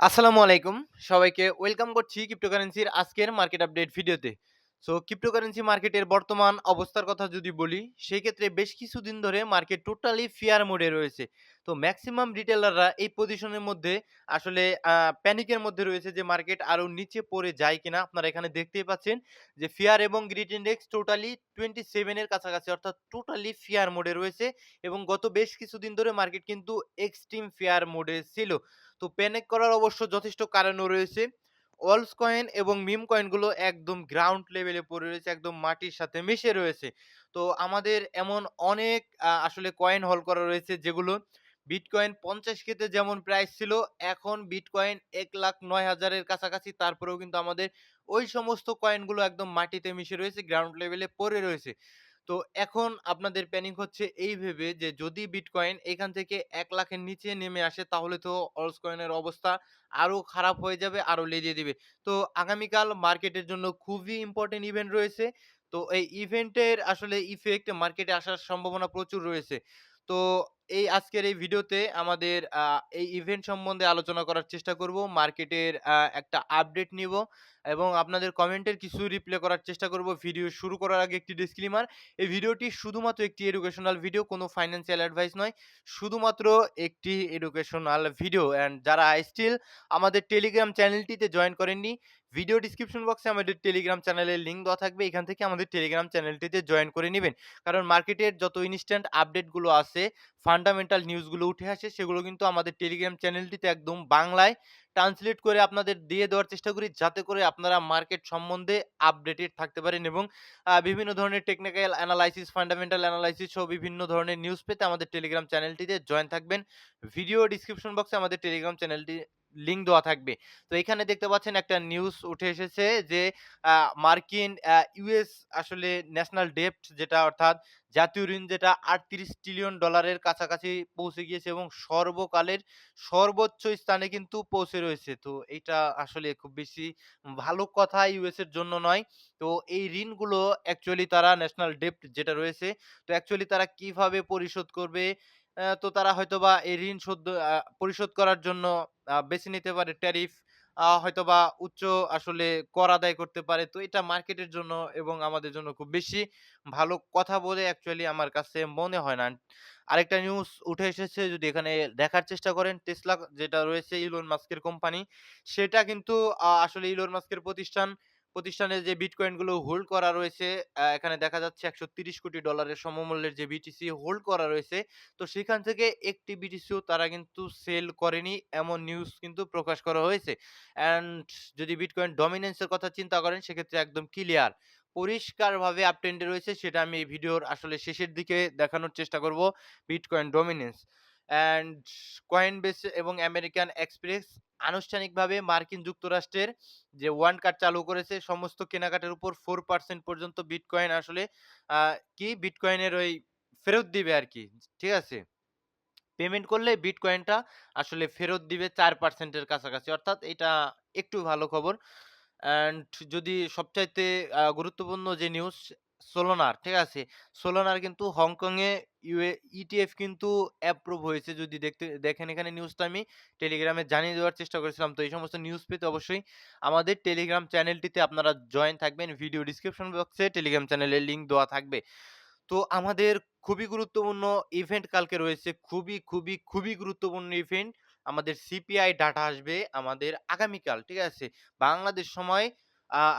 আসসালামু আলাইকুম। সবাইকে ওয়েলকাম করছি ক্রিপ্টোকারেন্সির আজকের মার্কেট আপডেট ভিডিওতে। সো ক্রিপ্টোকারেন্সি মার্কেটের বর্তমান অবস্থার কথা যদি বলি, সেই ক্ষেত্রে বেশ কিছুদিন ধরে মার্কেট টোটালি ফিয়ার মোডে রয়েছে। তো ম্যাক্সিমাম রিটেলাররা এই পজিশনের মধ্যে আসলে প্যানিকের মধ্যে রয়েছে যে মার্কেট আরো নিচে পড়ে যায় কিনা। আপনারা এখানে দেখতেই পাচ্ছেন যে ফিয়ার এবং গ্রিড ইনডেক্স টোটালি 27 এর কাছাকাছি, অর্থাৎ টোটালি ফিয়ার মোডে রয়েছে এবং গত বেশ কিছুদিন ধরে মার্কেট কিন্তু এক্সট্রিম ফিয়ার মোডে ছিল। তো প্যানিক করার অবশ্য যথেষ্ট কারণও রয়েছে। ওয়ালস কয়েন এবং মিম কয়েনগুলো একদম গ্রাউন্ড লেভেলে পড়ে রয়েছে, একদম মাটির সাথে মিশে রয়েছে। তো আমাদের এমন অনেক আসলে কয়েন হোল্ড করা রয়েছে যেগুলো বিটকয়েন ৫০K তে যেমন প্রাইস ছিল, এখন বিটকয়েন ১,০৯,০০০ এর কাছাকাছি। তারপরেও কিন্তু আমাদের ওই সমস্ত কয়েনগুলো একদম মাটিতে মিশে রয়েছে, গ্রাউন্ড লেভেলে পড়ে রয়েছে। তো এখন আপনাদের প্যানিক হচ্ছে এই ভেবে যে যদি বিটকয়েন এখান থেকে ১,০০,০০০ এর নিচে নেমে আসে তাহলে তো অলস কয়েনের অবস্থা আরো খারাপ হয়ে যাবে, আরো লেলিয়ে দিবে। তো আগামীকাল মার্কেটের জন্য খুবই ইম্পোর্টেন্ট ইভেন্ট রয়েছে। তো এই ইভেন্টের আসলে ইফেক্ট মার্কেটে আসার সম্ভাবনা প্রচুর রয়েছে। তো এই আজকের এই ভিডিওতে আমাদের এই ইভেন্ট সম্বন্ধে আলোচনা করার চেষ্টা করব। মার্কেটের একটা আপডেট নিব এবং আপনাদের কমেন্টের কিছু রিপ্লাই করার চেষ্টা করব। ভিডিও শুরু করার আগে একটি ডিসক্লেইমার, এই ভিডিওটি শুধুমাত্র একটি এডুকেশনাল ভিডিও, কোনো ফাইন্যান্সিয়াল অ্যাডভাইস নয়। শুধুমাত্র একটি এডুকেশনাল ভিডিও। অ্যান্ড যারা স্টিল আমাদের টেলিগ্রাম চ্যানেলটিতে জয়েন করেননি, ভিডিও ডিসক্রিপশন বক্সে আমাদের টেলিগ্রাম চ্যানেলের লিঙ্ক দেওয়া থাকবে। এখান থেকে আমাদের টেলিগ্রাম চ্যানেলটিতে জয়েন করে নিবেন। কারণ মার্কেটের যত ইনস্ট্যান্ট আপডেটগুলো আছে, ফান্ডামেন্টাল নিউজগুলো উঠে আসে, সেগুলো কিন্তু আমাদের টেলিগ্রাম চ্যানেলটিতে একদম বাংলায় ট্রান্সলেট করে আপনাদের দিয়ে দেওয়ার চেষ্টা করি, যাতে করে আপনারা মার্কেট সম্বন্ধে আপডেটেড থাকতে পারেন এবং বিভিন্ন ধরনের টেকনিক্যাল অ্যানালাইসিস, ফান্ডামেন্টাল অ্যানালাইসিস সহ বিভিন্ন ধরনের নিউজ পেতে আমাদের টেলিগ্রাম চ্যানেলটিতে জয়েন থাকবেন। ভিডিও ডিসক্রিপশন বক্সে আমাদের টেলিগ্রাম চ্যানেলটি লিঙ্ক দেওয়া থাকবে। তো এখানে দেখতে পাচ্ছেন একটা নিউজ উঠে এসেছে যে মার্কিন ইউএস আসলে ন্যাশনাল ডেপ্ট, যেটা অর্থাৎ জাতীয় ঋণ, যেটা $৩৮ ট্রিলিয়ন কাছাকাছি পৌঁছে গিয়েছে এবং সর্বকালের সর্বোচ্চ স্থানে কিন্তু পৌঁছে রয়েছে। তো এইটা আসলে খুব বেশি ভালো কথা ইউএস এর জন্য নয়। তো এই ঋণগুলো অ্যাকচুয়ালি তারা ন্যাশনাল ডেপ্ট যেটা রয়েছে, তো অ্যাকচুয়ালি তারা কিভাবে পরিশোধ করবে? তো তারা হয়তোবা এই ঋণ পরিশোধ করার জন্য বেছে নিতে পারে ট্যারিফ, হয়তোবা উচ্চ আসলে কর আদায় করতে পারে। তো এটা মার্কেটের জন্য এবং আমাদের জন্য খুব বেশি ভালো কথা বলে অ্যাকচুয়ালি আমার কাছে মনে হয় না। আরেকটা নিউজ উঠে এসেছে, যদি এখানে দেখার চেষ্টা করেন, টেসলা যেটা রয়েছে ইলন মাস্কের কোম্পানি, সেটা কিন্তু আসলে ইলন মাস্কের প্রতিষ্ঠানের যে বিটকয়েন গুলো হোল্ড করা রয়েছে, এখানে দেখা যাচ্ছে $১৩০ কোটি সমমূল্যের যে বিটিসি হোল্ড করা রয়েছে, তো সেখান থেকে একটি বিটিসিও তারা কিন্তু সেল করেনি, এমন নিউজ কিন্তু প্রকাশ করা হয়েছে। অ্যান্ড যদি বিটকয়েন ডমিনেন্স এর কথা চিন্তা করেন, সেক্ষেত্রে একদম ক্লিয়ার, পরিষ্কারভাবে আপ ট্রেন্ডে রয়েছে। সেটা আমি এই ভিডিওর আসলে শেষের দিকে দেখানোর চেষ্টা করব, বিটকয়েন ডমিনেন্স। অ্যান্ড কয়েনবেস এবং আমেরিকান এক্সপ্রেস আনুষ্ঠানিকভাবে মার্কিন যুক্তরাষ্ট্রের যে ওয়ান কার্ড চালু করেছে, সমস্ত কেনাকাটার উপর 4% পর্যন্ত বিটকয়েন আসলে বিটকয়েনের ওই ফেরত দিবে আরকি। ঠিক আছে? পেমেন্ট করলে বিটকয়েনটা আসলে ফেরত দিবে ৪% এর কাছাকাছি। অর্থাৎ এটা একটু ভালো খবর। অ্যান্ড যদি সবচাইতে গুরুত্বপূর্ণ যে নিউজ, সোলোনার, ঠিক আছে? সোলোনার কিন্তু হংকংয়ে ইটিএফ কিন্তু অ্যাপ্রুভ হয়েছে। যদি দেখেন এখানে নিউজটা আমি টেলিগ্রামে জানিয়ে দেওয়ার চেষ্টা করেছিলাম। তো এই সমস্ত নিউজ পেতে অবশ্যই আমাদের টেলিগ্রাম চ্যানেলটিতে আপনারা জয়েন থাকবেন। ভিডিও ডিসক্রিপশন বক্সে টেলিগ্রাম চ্যানেলের লিঙ্ক দেওয়া থাকবে। তো আমাদের খুবই গুরুত্বপূর্ণ ইভেন্ট কালকে রয়েছে। খুবই গুরুত্বপূর্ণ ইভেন্ট। আমাদের সিপিআই ডাটা আসবে আমাদের আগামীকাল। ঠিক আছে? বাংলাদেশ সময়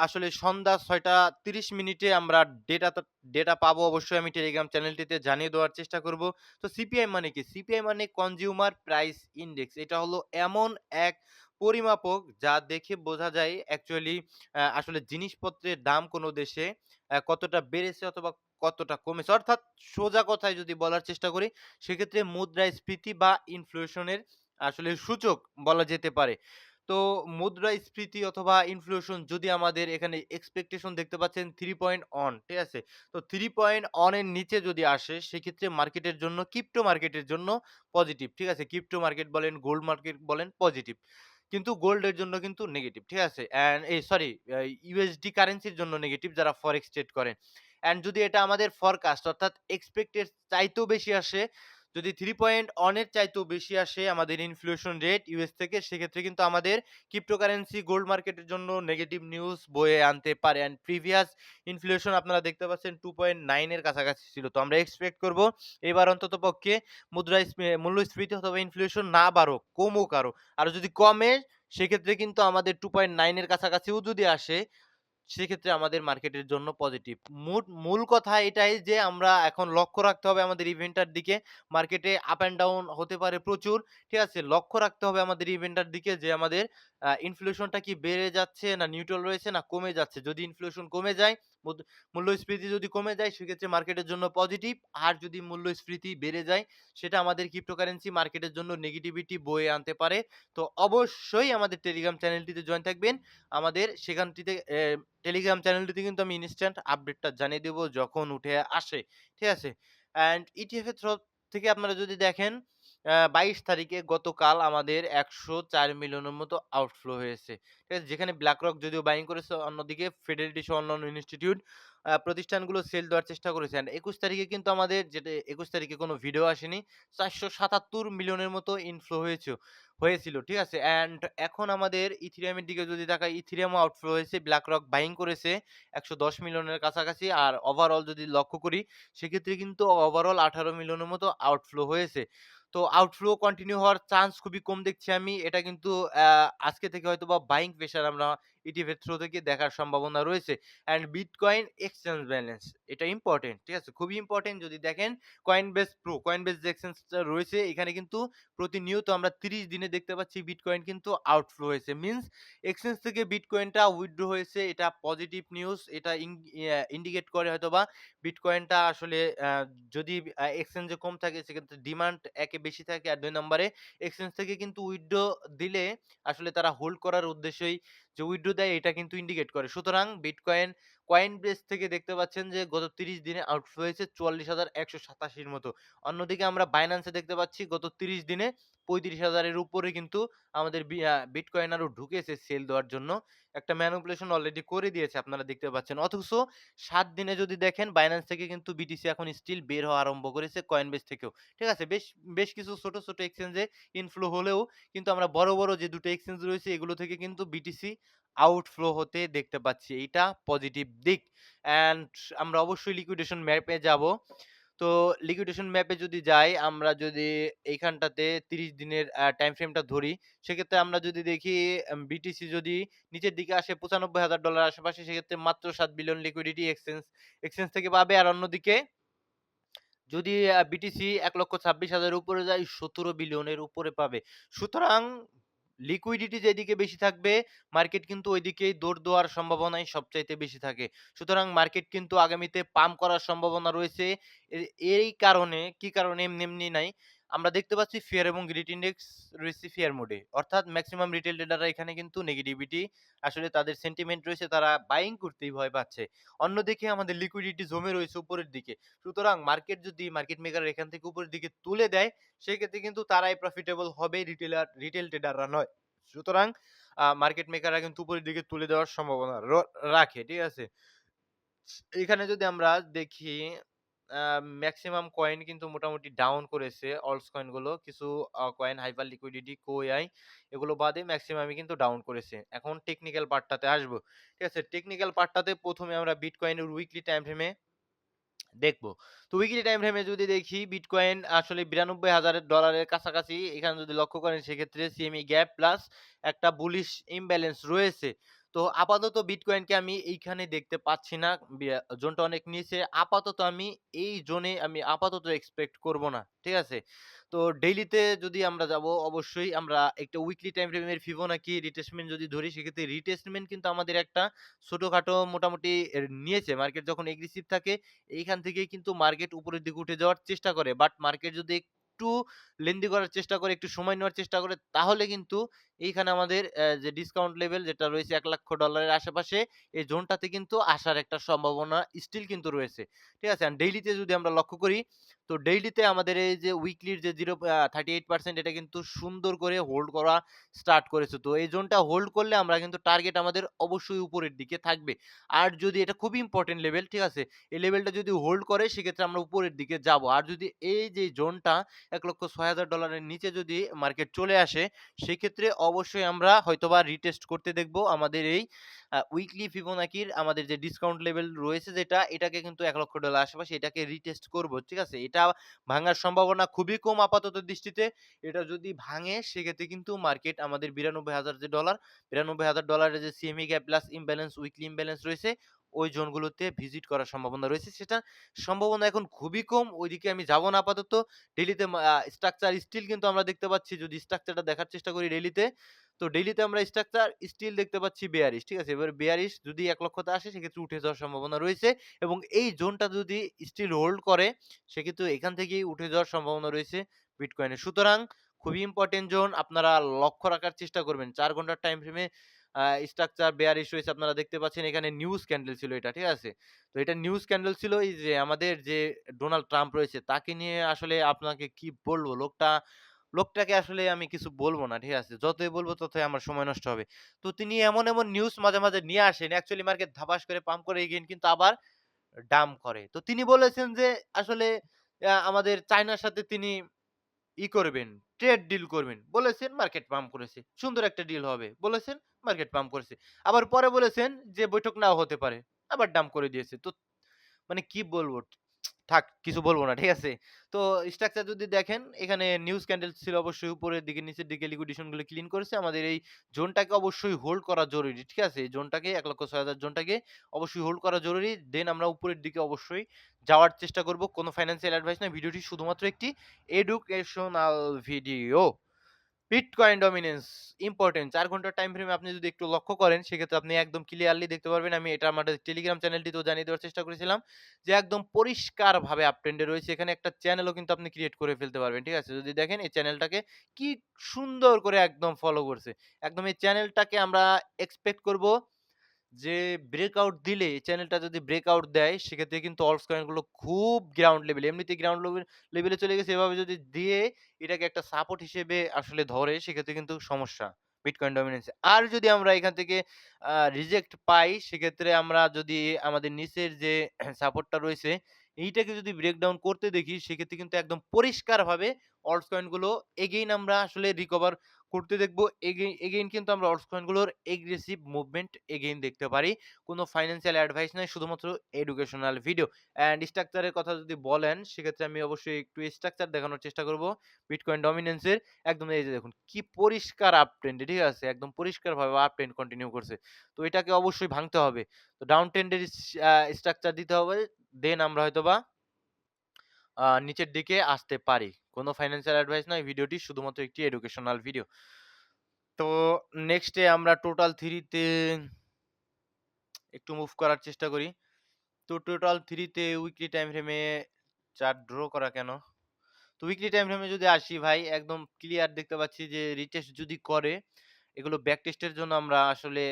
আসলে সন্ধ্যা ৬টা ৩০ আমরা ডেটা পাবো। অবশ্যই আমি টেলিগ্রাম চ্যানেলটিতে জানিয়ে দেওয়ার চেষ্টা করব। তো সিপিআই মানে কি? সিপিআই মানে কনজিউমার প্রাইস ইনডেক্স। এটা হলো এমন এক পরিমাপক যা দেখে বোঝা যায় অ্যাকচুয়ালি আসলে জিনিসপত্রের দাম কোন দেশে কতটা বেড়েছে অথবা কতটা কমেছে। অর্থাৎ সোজা কথায় যদি বলার চেষ্টা করি, সেক্ষেত্রে মুদ্রাস্ফীতি বা ইনফ্লেশনের আসলে সূচক বলা যেতে পারে। তো মুদ্রাস্ফীতি অথবা ইনফ্লেশন যদি আমাদের এখানে এক্সপেকটেশন দেখতে পাচ্ছেন 3 ঠিক আছে? তো 3 এর নিচে যদি আসে, সেক্ষেত্রে মার্কেটের জন্য, ক্রিপ্টো মার্কেটের জন্য পজিটিভ। ঠিক আছে? ক্রিপ্টো মার্কেট বলেন, গোল্ড মার্কেট বলেন, পজিটিভ। কিন্তু গোল্ডের জন্য কিন্তু নেগেটিভ। ঠিক আছে? অ্যান্ড সরি, ইউএসডি কারেন্সির জন্য নেগেটিভ, যারা ফরেক্স ট্রেড করেন। অ্যান্ড যদি এটা আমাদের ফরকাস্ট অর্থাৎ এক্সপেক্টেড চাইতেও বেশি আসে, যদি 3.1 এর চাইতেও বেশি আসে আমাদের ইনফ্লেশন রেট ইউএস থেকে, সেক্ষেত্রে কিন্তু আমাদের ক্রিপ্টোকারেন্সি গোল্ড মার্কেটের জন্য নেগেটিভ নিউজ বয়ে আনতে পারে। অ্যান্ড প্রিভিয়াস ইনফ্লেশন আপনারা দেখতে পাচ্ছেন 2.9 এর কাছাকাছি ছিল। তো আমরা এক্সপেক্ট করব এবার অন্ততপক্ষে মূল্যস্ফীতি অথবা ইনফ্লেশন না বাড়ুক, কমুক আরো। আর যদি কমে সেক্ষেত্রে কিন্তু আমাদের 2.9 এর কাছাকাছিও যদি আসে, সেক্ষেত্রে আমাদের মার্কেটের জন্য পজিটিভ। মূল কথা এটাই যে আমরা এখন লক্ষ্য রাখতে হবে আমাদের ইভেন্টটার দিকে। মার্কেটে আপ অ্যান্ড ডাউন হতে পারে প্রচুর। ঠিক আছে? লক্ষ্য রাখতে হবে আমাদের ইভেন্টটার দিকে যে আমাদের ইনফ্লেশনটা কি বেড়ে যাচ্ছে না নিউট্রাল রয়েছে না কমে যাচ্ছে। যদি ইনফ্লেশন কমে যায়, মুদ মূল্যস্ফীতি যদি কমে যায় সেক্ষেত্রে মার্কেটের জন্য পজিটিভ। আর যদি মূল্যস্ফীতি বেড়ে যায় সেটা আমাদের ক্রিপ্টোকারেন্সি মার্কেটের জন্য নেগেটিভিটি বয়ে আনতে পারে। তো অবশ্যই আমাদের টেলিগ্রাম চ্যানেলটিতে জয়েন থাকবেন। আমাদের সেখানটিতে টেলিগ্রাম চ্যানেলটিতে কিন্তু আমি ইনস্ট্যান্ট আপডেটটা জানিয়ে দেব যখন উঠে আসে। ঠিক আছে? অ্যান্ড ইটিএফ এর থেকে আপনারা যদি দেখেন ২২ তারিখে গতকাল আমাদের ১০৪ মিলিয়নের মতো আউটফ্লো হয়েছে। ঠিক আছে? যেখানে BlackRock যদিও বাইং করেছে, অন্যদিকে ফিডেলিটি সহ অন্যান্য ইনস্টিটিউট প্রতিষ্ঠানগুলো সেল দেওয়ার চেষ্টা করেছে। অ্যান্ড ২১ তারিখে কিন্তু আমাদের যেটা ২১ তারিখে কোনো ভিডিও আসেনি। ৪৭৭ মিলিয়নের মতো ইনফ্লো হয়েছিল। ঠিক আছে? অ্যান্ড এখন আমাদের ইথেরিয়ামের দিকে যদি তাকাই, ইথেরিয়ামও আউটফ্লো হয়েছে। BlackRock বাইং করেছে ১১০ মিলিয়নের কাছাকাছি। আর ওভারঅল যদি লক্ষ্য করি সেক্ষেত্রে কিন্তু ওভারঅল ১৮ মিলিয়নের মতো আউটফ্লো হয়েছে। তো আউটফ্লো কন্টিনিউ হওয়ার চান্স খুবই কম দেখছি আমি। এটা কিন্তু আজকে থেকে হয়তোবা বাইং প্রেশার আমরা ইটিএফ এর থ্রু থেকে দেখার সম্ভাবনা রয়েছে। অ্যান্ড বিটকয়েন এক্সচেঞ্জ ব্যালেন্স এটা ইম্পোর্টেন্ট। ঠিক আছে? খুবই ইম্পোর্টেন্ট। যদি দেখেন Coinbase যে এক্সচেঞ্জটা রয়েছে এখানে কিন্তু প্রতিনিয়ত আমরা ৩০ দিনে দেখতে পাচ্ছি বিটকয়েন কিন্তু আউটফ্লো হয়েছে। মিনস এক্সচেঞ্জ থেকে বিটকয়েনটা উইথড্র হয়েছে। এটা পজিটিভ নিউজ। এটা ইন্ডিকেট করে হয়তোবা বিটকয়েনটা আসলে যদি এক্সচেঞ্জে কম থাকে সেক্ষেত্রে ডিমান্ড একে বেশি থাকে। আর ২ নম্বরে এক্সচেঞ্জ থেকে কিন্তু উইথড্র দিলে আসলে তারা হোল্ড করার উদ্দেশ্যই যে উইথড্র দেয় এটা কিন্তু ইন্ডিকেট করে। সুতরাং Coinbase থেকে দেখতে পাচ্ছেন যে গত ৩০ দিনে আউটফ্লো হয়েছে ৪৪,১৮৭ র মতো। অন্যদিকে আমরা Binance এ দেখতে পাচ্ছি গত ৩০ দিনে ৩৫,০০০ এর উপরে কিন্তু আমাদের বিটকয়েন আরো ঢুকেছে সেল দেওয়ার জন্য। একটা ম্যানিপুলেশন অলরেডি করে দিয়েছে আপনারা দেখতে পাচ্ছেন। অথচ ৭ দিনে যদি দেখেন Binance থেকে কিন্তু বিটিসি এখন স্টিল বের হওয়া আরম্ভ করেছে Coinbase থেকেও। ঠিক আছে? বেশ কিছু ছোট এক্সচেঞ্জে ইনফ্লো হলেও কিন্তু আমরা বড় যে ২ টো এক্সচেঞ্জ রয়েছে এগুলো থেকে কিন্তু বিটিসি আউটফ্লো হতে দেখতে পাচ্ছি। এইটা পজিটিভ দিক। অ্যান্ড আমরা অবশ্যই লিকুইডেশন ম্যাপে যাবো। তো লিকুইডেশন ম্যাপে যদি যাই, আমরা যদি এইখানটাতে ৩০ দিনের টাইম ফ্রেমটা ধরি, সেক্ষেত্রে আমরা যদি দেখি বিটিসি যদি নিচের দিকে আসে $৯৫,০০০ আশেপাশে, সেক্ষেত্রে মাত্র ৭ বিলিয়ন লিকুইডিটি এক্সচেঞ্জ থেকে পাবে। আর অন্যদিকে যদি বিটিসি ১,২৬,০০০ উপরে যায় ১৭ বিলিয়নের উপরে পাবে। সুতরাং লিকুইডিটি যেদিকে বেশি থাকবে মার্কেট কিন্তু ঐদিকেই দৌড় দেওয়ার সম্ভাবনাই সবচাইতে বেশি থাকে। সুতরাং মার্কেট কিন্তু আগামীতে পাম্প করার সম্ভাবনা রয়েছে। এ এই কারণে, কি কারণে এমনি নাই। আমরা দেখতে পাচ্ছি ফিয়ার এবং গ্রিড ইনডেক্স রয়েছে ফিয়ার মোডে। অর্থাৎ মেক্সিমাম রিটেল ট্রেডাররা এখানে কিন্তু নেগেটিভিটি আসলে তাদের সেন্টিমেন্ট রয়েছে, তারা বাইং করতেই ভয় পাচ্ছে। অন্যদিকে আমাদের লিকুইডিটি জমে রয়েছে উপরের দিকে। সুতরাং মার্কেট মেকার এখান থেকে উপরের দিকে তুলে দেয়, সেক্ষেত্রে কিন্তু তারাই প্রফিটেবল হবে, রিটেল ট্রেডাররা নয়। সুতরাং মার্কেট মেকাররা কিন্তু উপরের দিকে তুলে দেওয়ার সম্ভাবনা রাখে। ঠিক আছে? এখানে যদি আমরা দেখি মেক্সিমাম কয়েন কিন্তু মোটামুটি ডাউন করেছে অলস কয়েন গুলো। কিছু কয়েন হাইপার লিকুইডিটি, কোএআই এগুলো বাদে মেক্সিমামই কিন্তু ডাউন করেছে। এখন টেকনিক্যাল পার্টটাতে আসবো। ঠিক আছে? টেকনিক্যাল পার্টটাতে ১ম এ আমরা বিটকয়েনের উইকলি টাইম ফ্রেমে দেখবো। তো উইকলি টাইম ফ্রেমে যদি দেখি বিটকয়েন আসলে $৯২,০০০ কাছাকাছি এখানে যদি লক্ষ্য করেন সেক্ষেত্রে সিএমই গ্যাপ প্লাস একটা বুলিশ ইমব্যালেন্স রয়েছে। তো আপাতত বিটকয়েনকে আমি এইখানে দেখতে পাচ্ছি না। জোনটা অনেক নিচে। আপাতত আমি এই জোনে আমি আপাতত এক্সপেক্ট করব না। ঠিক আছে? তো ডেইলিতে যদি আমরা যাবো অবশ্যই আমরা একটা উইকলি টাইম ফ্রেমের ফিবোনাকি রিট্রেসমেন্ট যদি ধরি সেক্ষেত্রে রিট্রেসমেন্ট কিন্তু আমাদের একটা ছোটখাটো মোটামুটি নিয়েছে। মার্কেট যখন এগ্রেসিভ থাকে এইখান থেকেই কিন্তু মার্কেট উপরের দিকে উঠে যাওয়ার চেষ্টা করে। বাট মার্কেট যদি একটু লেন্দি করার চেষ্টা করে, একটু সময় নেওয়ার চেষ্টা করে তাহলে কিন্তু এইখানে আমাদের যে ডিসকাউন্ট লেভেল যেটা রয়েছে $1,00,000 এর আশেপাশে, এই জোনটাতে কিন্তু আসার একটা সম্ভাবনা স্টিল কিন্তু রয়েছে। ঠিক আছে? অ্যান্ড ডেইলিতে যদি আমরা লক্ষ্য করি, তো ডেইলিতে আমাদের এই যে উইকলির যে 38% এটা কিন্তু সুন্দর করে হোল্ড করা স্টার্ট করেছে। তো এই জোনটা হোল্ড করলে আমরা কিন্তু টার্গেট আমাদের অবশ্যই উপরের দিকে থাকবে। আর যদি এটা খুবই ইম্পোর্টেন্ট লেভেল, ঠিক আছে? এই লেভেলটা যদি হোল্ড করে সেক্ষেত্রে আমরা উপরের দিকে যাবো। আর যদি এই যে জোনটা $1,06,000 এর নিচে যদি মার্কেট চলে আসে, সেক্ষেত্রে অবশ্যই আমরা হয়তোবা রিটেস্ট করতে দেখবো আমাদের এই উইকলি ফিবোনাকির আমাদের যে ডিসকাউন্ট লেভেল রয়েছে যেটা, এটাকে কিন্তু $1,00,000 আশেপাশে এটাকে রিটেস্ট করবো। ঠিক আছে? এটা ভাঙার সম্ভাবনা খুবই কম আপাতত দৃষ্টিতে। এটা যদি ভাঙে সেক্ষেত্রে কিন্তু মার্কেট আমাদের $92,000 যে $92,000 এর যে CME gap plus imbalance weekly imbalance রয়েছে, ওই জোনগুলোতে ভিজিট করার সম্ভাবনা রয়েছে। সেটা সম্ভাবনা এখন খুবই কম। ওইদিকে আমি যাব না আপাতত। ডেইলিতে স্ট্রাকচার স্টিল কিন্তু আমরা দেখতে পাচ্ছি, যদি স্ট্রাকচারটা দেখার চেষ্টা করি ডেইলিতে, তো ডেইলিতে আমরা স্ট্রাকচার স্টিল দেখতে পাচ্ছি বেয়ারিশ। ঠিক আছে? এবার বেয়ারিশ যদি ১,০০,০০০ তে আসে সেক্ষেত্রে উঠে যাওয়ার সম্ভাবনা রয়েছে এবং এই জোনটা যদি স্টিল হোল্ড করে সেক্ষেত্রে এখান থেকেই উঠে যাওয়ার সম্ভাবনা রয়েছে বিটকয়েনের। সুতরাং খুবই ইম্পোর্টেন্ট জোন, আপনারা লক্ষ্য রাখার চেষ্টা করবেন। ৪ ঘন্টার টাইম ফ্রেমে স্ট্রাকচার বেয়ারিশ রয়েছে আপনারা দেখতে পাচ্ছেন। এখানে নিউজ ক্যান্ডেল ছিল এটা, ঠিক আছে? তো এটা নিউজ ক্যান্ডেল ছিল, এই যে আমাদের যে ডোনাল্ড ট্রাম্প রয়েছে তাকে নিয়ে আসলে আপনাকে কি বলবো? লোকটাকে আসলে আমি কিছু বলব না, ঠিক আছে? যতই বলব ততই আমার সময় নষ্ট হবে। তো তিনি এমন নিউজ মাঝে মাঝে নিয়ে আসেন, অ্যাকচুয়ালি মার্কেট ধাবাস করে পাম্প করে এগেইন কিন্তু আবার ডাম্প করে। তো তিনি বলেছেন যে আসলে আমাদের চায়নার সাথে তিনি করবেন, ট্রেড ডিল করবেন। বলেছেন, মার্কেট পাম্প করেছে। সুন্দর একটা ডিল হবে। বলেছেন, মার্কেট পাম্প করেছে। আবার পরে বলেছেন যে বৈঠক নাও হতে পারে। আবার ডাম্প করে দিয়েছে। তো মানে কি বলবো? থাক, কিছু বলব না। ঠিক আছে? তো স্ট্রাকচার যদি দেখেন, এখানে নিউজ ক্যান্ডেল ছিল অবশ্যই উপরের দিকে, নিচের দিকে লিকুইডেশন গুলো ক্লিন করেছে। আমাদের এই জোনটাকে অবশ্যই হোল্ড করা জরুরি। ঠিক আছে? এই জোনটাকে ১,৬০,০০০ জোনটাকে অবশ্যই হোল্ড করা জরুরি। দেন আমরা উপরের দিকে অবশ্যই যাওয়ার চেষ্টা করব। কোন ফাইন্যান্সিয়াল অ্যাডভাইস নয়। ভিডিওটি শুধুমাত্র একটি educational video. Bitcoin dominance important. ৪ ঘন্টার টাইম ফ্রেমে আপনি যদি একটু লক্ষ্য করেন সেক্ষেত্রে আপনি একদম ক্লিয়ারলি দেখতে পারবেন। আমি এটা আমাদের টেলিগ্রাম চ্যানেলটিতেও জানিয়ে দেওয়ার চেষ্টা করেছিলাম যে একদম পরিষ্কারভাবে আপ ট্রেন্ডে রয়েছে। এখানে একটা চ্যানেলও কিন্তু আপনি ক্রিয়েট করে ফেলতে পারবেন। ঠিক আছে? যদি দেখেন এই চ্যানেলটাকে কি সুন্দর করে একদম ফলো করছে। একদম এই চ্যানেলটাকে আমরা এক্সপেক্ট করব যে ব্রেকআউট দিলে, চ্যানেলটা যদি ব্রেকআউট দেয় সেক্ষেত্রে কিন্তু অলস কয়েন গুলো খুব গ্রাউন্ড লেভেলে, এমনিতেই গ্রাউন্ড লেভেলে চলে গেছে, এভাবে যদি দিয়ে এটাকে একটা সাপোর্ট হিসেবে আসলে ধরে সেক্ষেত্রে কিন্তু সমস্যা বিটকয়েন ডমিনেন্স। আর যদি আমরা এখান থেকে রিজেক্ট পাই সেক্ষেত্রে আমরা যদি আমাদের নিচের যে সাপোর্টটা রয়েছে এইটাকে যদি ব্রেকডাউন করতে দেখি সেক্ষেত্রে কিন্তু একদম পরিষ্কারভাবে অলস কয়েন গুলো এগেইন আমরা আসলে রিকভার করতে দেখবো। এগেইন কিন্তু আমরা অল্টস কয়েনগুলোর এগ্রেসিভ মুভমেন্ট এগেইন দেখতে পারি। কোনো ফাইন্যান্সিয়াল অ্যাডভাইস নাই, শুধুমাত্র এডুকেশনাল ভিডিও। অ্যান্ড স্ট্রাকচার এর কথা যদি বলেন, সেক্ষেত্রে আমি অবশ্যই একটু স্ট্রাকচার দেখানোর চেষ্টা করব। বিটকয়েন ডমিন্যান্স এর একদম এই যে দেখুন কি পরিষ্কার আপ ট্রেন্ডে, ঠিক আছে? একদম পরিষ্কারভাবে আপ ট্রেন্ড কন্টিনিউ করছে। তো এটাকে অবশ্যই ভাঙতে হবে। তো ডাউন ট্রেন্ডের স্ট্রাকচার দিতে হবে। দেন আমরা হয়তোবা নিচের দিকে আসতে পারি। কোনো ফাইন্যান্সিয়াল অ্যাডভাইস নয়। ভিডিওটি শুধুমাত্র একটি এডুকেশনাল ভিডিও। তো নেক্সট এ আমরা টোটাল 3 তে একটু মুভ করার চেষ্টা করি। তো টোটাল 3 তে উইকলি টাইম ফ্রেমে চার্ট ড্র করা কেন? তো উইকলি টাইম ফ্রেমে যদি আসি ভাই, একদম ক্লিয়ার দেখতে পাচ্ছি যে রিটেস্ট যদি করে, এগুলো ব্যাক টেস্টের জন্য আমরা আসলে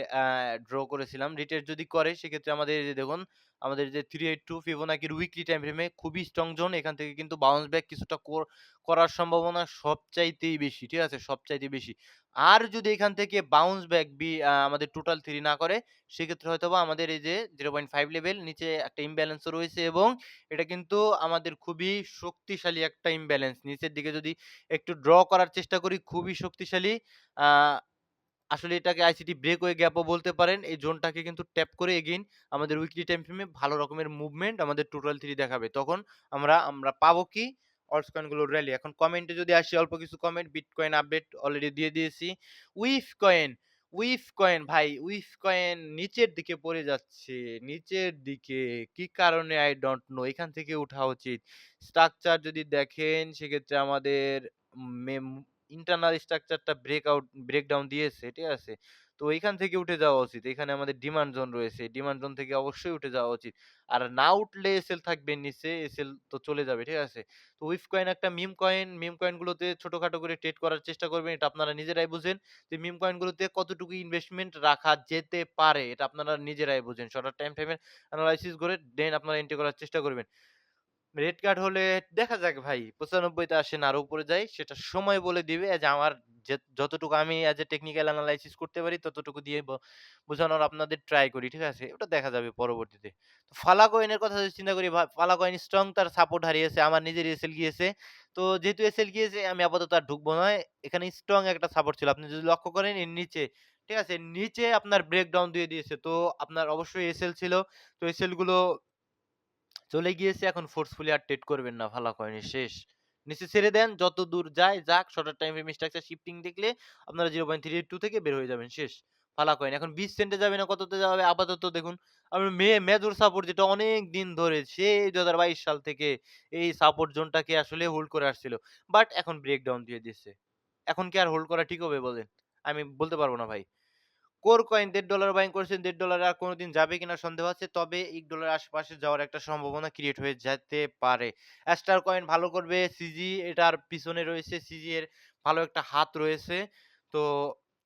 ড্র করেছিলাম। রিটেস্ট যদি করে সেক্ষেত্রে আমাদের এই যে দেখুন, আমাদের যে 382 ফিবোনাকির উইকলি টাইম ফ্রেমে খুবই স্ট্রং জোন। এখান থেকে কিন্তু বাউন্স ব্যাক কিছুটা করার সম্ভাবনা সবচাইতেই বেশি। ঠিক আছে? সবচাইতে বেশি। আর যদি এখান থেকে বাউন্স ব্যাক আমাদের টোটাল 3 না করে সেক্ষেত্রে হয়তোবা আমাদের এই যে 0.5 লেভেল নিচে একটা ইমব্যালেন্স ও রয়েছে এবং এটা কিন্তু আমাদের খুবই শক্তিশালী একটা ইমব্যালেন্স। নিচের দিকে যদি একটু ড্র করার চেষ্টা করি, খুবই শক্তিশালী। আ আসলে এটাকে আইসিটি ব্রেকওয়ে গ্যাপও বলতে পারেন। এই জোনটাকে কিন্তু ট্যাপ করে এগেইন আমাদের উইকলি টাইম ফ্রেমে ভালো রকমের মুভমেন্ট আমাদের টোটাল 3 দেখাবে। তখন আমরা পাবো কি? অল্টস কয়েনগুলোর র‍্যালি। এখন কমেন্টে যদি আসি, অল্প কিছু কমেন্ট, বিটকয়েন আপডেট অলরেডি দিয়ে দিয়েছি। উইফ কয়েন, উইফ কয়েন ভাই, উইফ কয়েন নিচের দিকে পড়ে যাচ্ছে। নিচের দিকে। কি কারণে I don't know। এখান থেকে উঠা উচিত। স্ট্রাকচার যদি দেখেন সেক্ষেত্রে আমাদের মেম ইন্টারনাল স্ট্রাকচারটা ব্রেকডাউন দিয়েছে, ঠিক আছে? তো এইখান থেকে উঠে যাওয়া উচিত। এখানে আমাদের ডিমান্ড জোন রয়েছে। ডিমান্ড জোন থেকে অবশ্যই উঠে যাওয়া উচিত। আর না উঠলে এসএল থাকবে নিচে, এসএল তো চলে যাবে, ঠিক আছে? তো উইফ কয়েন একটা মিম কয়েন, মিম কয়েনগুলোতে ছোটখাটো করে ট্রেড করার চেষ্টা করবেন। এটা আপনারা নিজেরাই বুঝেন যে মিম কয়েনগুলোতে কতটুকু ইনভেস্টমেন্ট রাখা যেতে পারে। এটা আপনারা নিজেরাই বুঝেন। শর্ট টাইম ফ্রেমের এনালাইসিস করে দেন আপনারা এন্ট্রি করার চেষ্টা করবেন। রেড কার্ড হলে দেখা যাক ভাই ৯৫ তে আসেন আরো উপরে যাই সেটা সময় বলে দিবে। যে আমার যতটুকু আমি এজ এ টেকনিক্যাল এনালাইসিস করতে পারি ততটুকু দিয়ে বোঝানোর আপনাদের ট্রাই করি। ঠিক আছে? ওটা দেখা যাবে পরবর্তীতে। তো ফালা কয়েনের কথা যদি চিন্তা করি ফালা কয়েন স্ট্রং তার সাপোর্ট হারিয়েছে। আমার নিজের এসএল গিয়েছে। তো যেহেতু এসএল গিয়েছে আমি আপাতত আর ঢুকবো না। এখানে স্ট্রং একটা সাপোর্ট ছিল। আপনি যদি লক্ষ্য করেন এর নিচে, ঠিক আছে? নিচে আপনার ব্রেকডাউন দিয়ে দিয়েছে। তো আপনার অবশ্যই এসএল ছিল। তো এসএল গুলো চলে গিয়েছে এখন ফোর্সফুলি আর ট্রেড করবেন না ভালো করেনি শেষ। নিচে ছেড়ে দেন যত দূর যায় যাক shorter time frame structure shifting দেখলে আপনারা 0.32 থেকে বের হয়ে যাবেন শেষ। ফালা কয়েন এখন 20 সেন্টে যাবে না কততে যাবে আপাতত দেখুন। আমরা মেজর সাপোর্ট যেটা অনেক দিন ধরে সেই 2022 সাল থেকে এই সাপোর্ট জোনটাকে আসলে হোল্ড করে আসছিল। বাট এখন ব্রেকডাউন দিয়ে দিচ্ছে। এখন কি আর হোল্ড করা ঠিক হবে বলেন? আমি বলতে পারব না ভাই। কোর কয়েন $1.5 বাইং করেছেন $1.5 আর কোনদিন যাবে কিনা সন্দেহ আছে। তবে $1 আশেপাশে যাওয়ার একটা সম্ভাবনা ক্রিয়েট হয়ে যেতে পারে। অ্যাস্টার কয়েন ভালো করবে। সিজি এটার পিছনে রয়েছে। সিজি এর ভালো একটা হাত রয়েছে। তো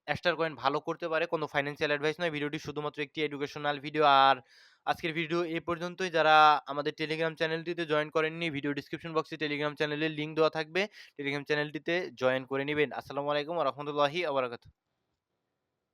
অ্যাস্টার কয়েন ভালো করতে পারে। কোনো ফাইন্যান্সিয়াল অ্যাডভাইস নয়। ভিডিওটি শুধুমাত্র একটি এডুকেশনাল ভিডিও। আর আজকের ভিডিও এ পর্যন্তই। যারা আমাদের টেলিগ্রাম চ্যানেলটিতে জয়েন করেননি ভিডিও ডেসক্রিপশন বক্সে টেলিগ্রাম চ্যানেলের লিংক দেওয়া থাকবে। টেলিগ্রাম চ্যানেলটিতে জয়েন করে নিবেন। আসসালামু আলাইকুম ওয়া রাহমাতুল্লাহি ওয়া বারাকাতুহু।